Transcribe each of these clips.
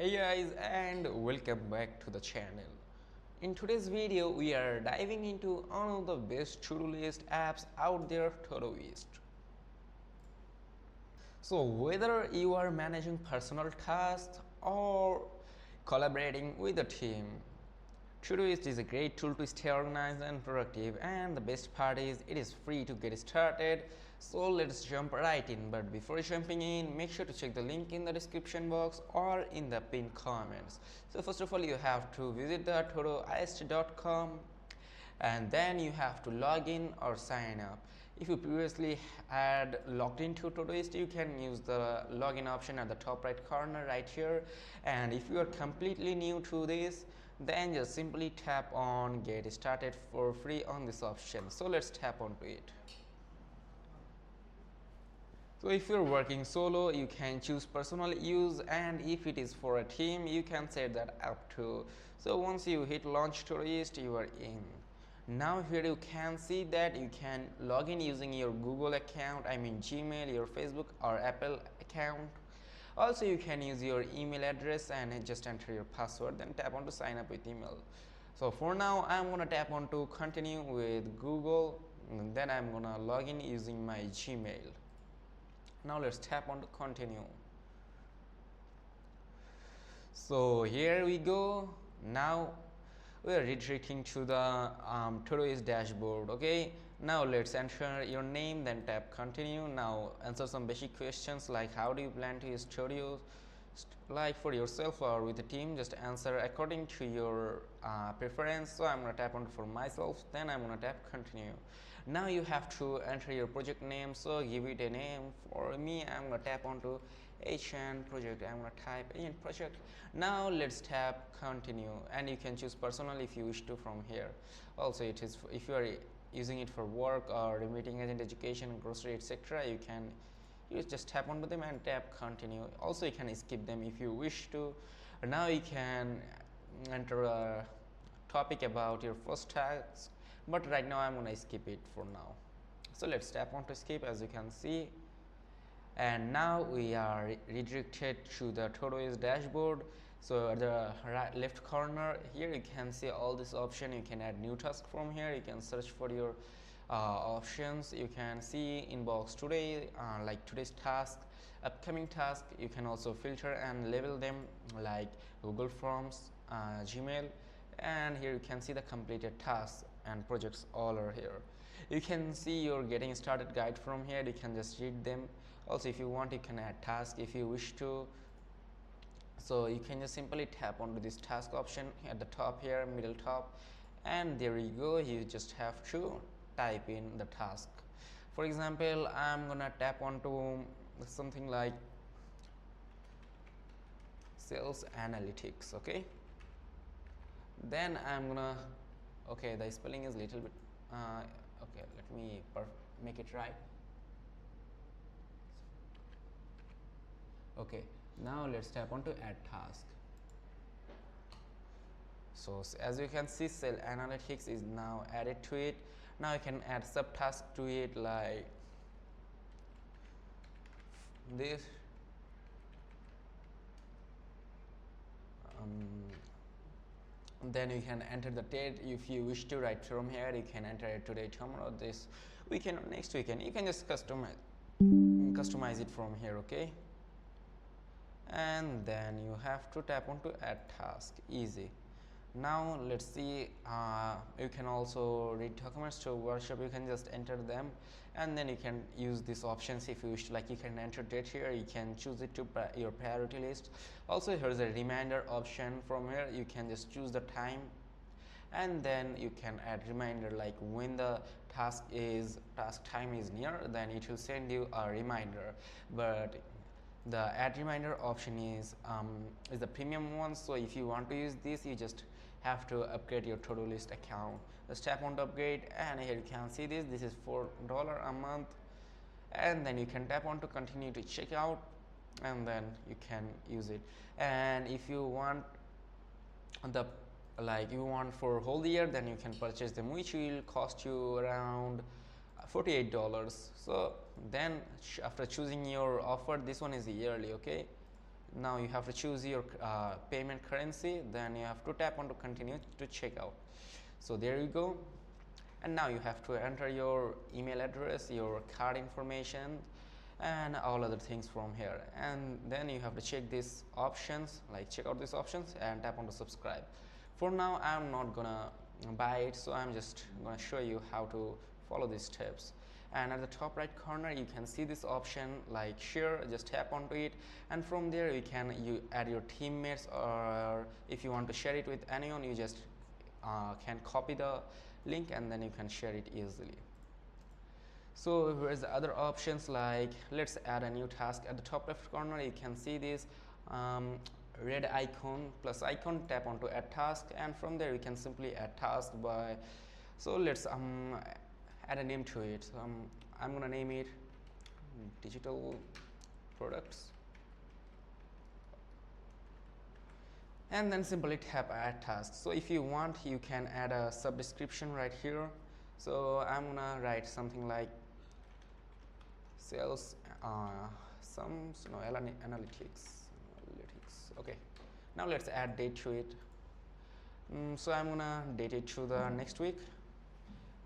Hey guys, and welcome back to the channel. In today's video we are diving into one of the best to-do list apps out there, Todoist. So whether you are managing personal tasks or collaborating with a team, Todoist is a great tool to stay organized and productive, and the best part is it is free to get started. So let's jump right in. But before jumping in, make sure to check the link in the description box or in the pinned comments. So first of all, you have to visit the todoist.com, and then you have to log in or sign up. If you previously had logged into Todoist, you can use the login option at the top right corner right here, and if you are completely new to this, then just simply tap on get started for free on this option. So let's tap onto it. So if you're working solo, you can choose personal use, and if it is for a team, you can set that up too. So once you hit launch Todoist, you are in. Now here you can see that you can log in using your Google account, I mean Gmail, your Facebook or Apple account. Also you can use your email address and just enter your password, then tap on to sign up with email. So for now I'm gonna tap on to continue with Google, and then I'm gonna log in using my Gmail. Now let's tap on to continue. So here we go. Now we are redirecting to the Todoist dashboard. Okay, now let's enter your name, then tap continue. Now answer some basic questions like how do you plan to use Todoist, like for yourself or with a team. Just answer according to your preference. So I'm gonna tap on for myself, then I'm gonna tap continue. Now you have to enter your project name, so give it a name. For me, I'm gonna tap onto HN project. I'm gonna type HN project. Now let's tap continue, and you can choose personal if you wish to from here. Also it is if you are using it for work or meeting agent, education, grocery, etc., you just tap onto them and tap continue. Also you can skip them if you wish to. Now you can enter a topic about your first task, but right now I'm gonna skip it for now. So let's tap on to skip, as you can see, and now we are redirected to the Todoist dashboard. So at the left corner here you can see all this option. You can add new task from here, you can search for your options. You can see inbox today, like today's task, upcoming task. You can also filter and label them like Google Forms, Gmail, and here you can see the completed tasks and projects all are here. You can see your getting started guide from here. You can just read them. Also if you want, you can add task if you wish to. So you can just simply tap onto this task option at the top here, middle top, and there you go. You just have to type in the task. For example, I'm gonna tap onto something like sales analytics. Okay, then I'm gonna, okay, the spelling is little bit okay, let me make it right. Okay, now let's tap on to add task. So as you can see, cell analytics is now added to it. Now you can add subtask to it like this. Then you can enter the date if you wish to. Write from here you can enter it today, tomorrow, this weekend or next weekend. You can just customize it from here. Okay, and then you have to tap on to add task. Easy. Now let's see, you can also read documents to workshop. You can just enter them, and then you can use these options if you wish to. Like you can enter date here, you can choose it to your priority list. Also here's a reminder option. From here you can just choose the time, and then you can add reminder, like when the task time is near, then it will send you a reminder. But the add reminder option is the premium one, so if you want to use this, you just have to upgrade your Todoist account. Just tap on to upgrade, and here you can see this is $4 a month, and then you can tap on to continue to check out, and then you can use it. And if you want the you want for whole year, then you can purchase them, which will cost you around $48. So then after choosing your offer, this one is yearly. Okay, Now you have to choose your payment currency, then you have to tap on to continue to checkout. So there you go. And now you have to enter your email address, your card information, and all other things from here. And then you have to check these options, like check out these options and tap on to subscribe. For now I'm not gonna buy it, so I'm just gonna show you how to follow these steps. And at the top right corner you can see this option like share. Just tap onto it, and from there you add your teammates, or if you want to share it with anyone, you just can copy the link and then you can share it easily. So here's the other options, like let's add a new task. At the top left corner you can see this red icon, plus icon. Tap onto add task, and from there you can simply add task by, so let's add a name to it. So I'm gonna name it digital products, and then simply tap add task. So if you want, you can add a sub description right here. So I'm gonna write something like sales sums, no, analytics. Okay, now let's add date to it. So I'm gonna date it to the next week,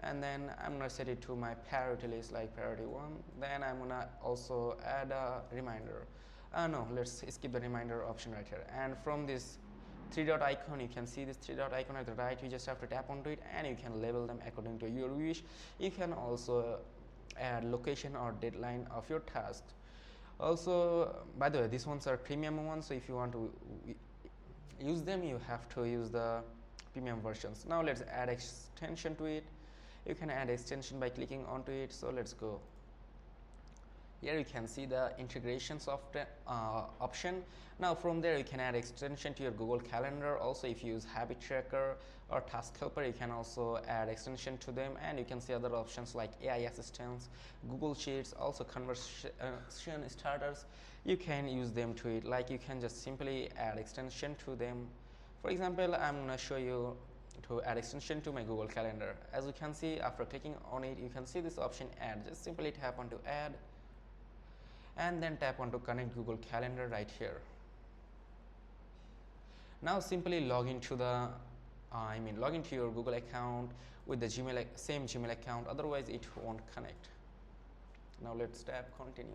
and then I'm gonna set it to my priority list, like priority 1. Then I'm gonna also add a reminder. No, let's skip the reminder option right here. And from this 3-dot icon, you can see this 3-dot icon at the right. You just have to tap onto it and you can label them according to your wish. You can also add location or deadline of your task. Also, by the way, these ones are premium ones, so if you want to use them, you have to use the premium versions. Now let's add extension to it. You can add extension by clicking onto it. So let's go. Here you can see the integration software option. Now from there you can add extension to your Google Calendar. Also, if you use habit tracker or task helper, you can also add extension to them, and you can see other options like AI assistants, Google Sheets, also conversation starters. You can use them to it, like you can just simply add extension to them. For example, I'm going to show you to add extension to my Google Calendar. As you can see, after clicking on it, you can see this option add. Just simply tap onto add and then tap onto connect Google Calendar right here. Now simply log into the log into your Google account with the same Gmail account, otherwise it won't connect. Now let's tap continue.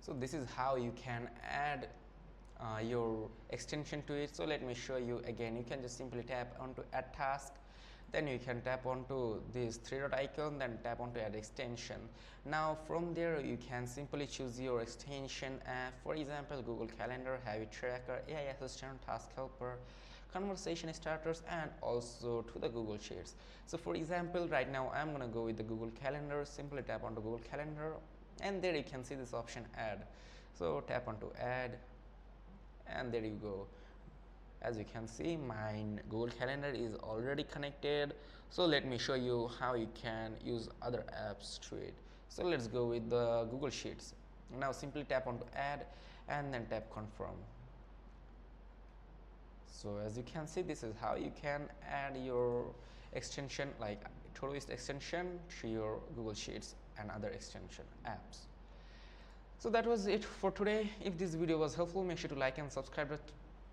So this is how you can add your extension to it. So let me show you again. You can just simply tap onto add task, then you can tap onto this 3-dot icon, then tap onto add extension. Now from there you can simply choose your extension app, for example Google Calendar, habit tracker, AI assistant, task helper, conversation starters, and also to the Google Sheets. So for example, right now I'm gonna go with the Google Calendar. Simply tap onto Google Calendar, and there you can see this option add. So tap onto add, and there you go. As you can see, my Google Calendar is already connected. So let me show you how you can use other apps to it. So let's go with the Google Sheets. Now simply tap onto add and then tap confirm. So as you can see, this is how you can add your extension like Todoist extension to your Google Sheets and other extension apps. So that was it for today. If this video was helpful, make sure to like and subscribe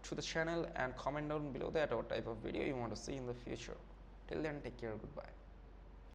to the channel and comment down below that what type of video you want to see in the future. Till then, take care, goodbye.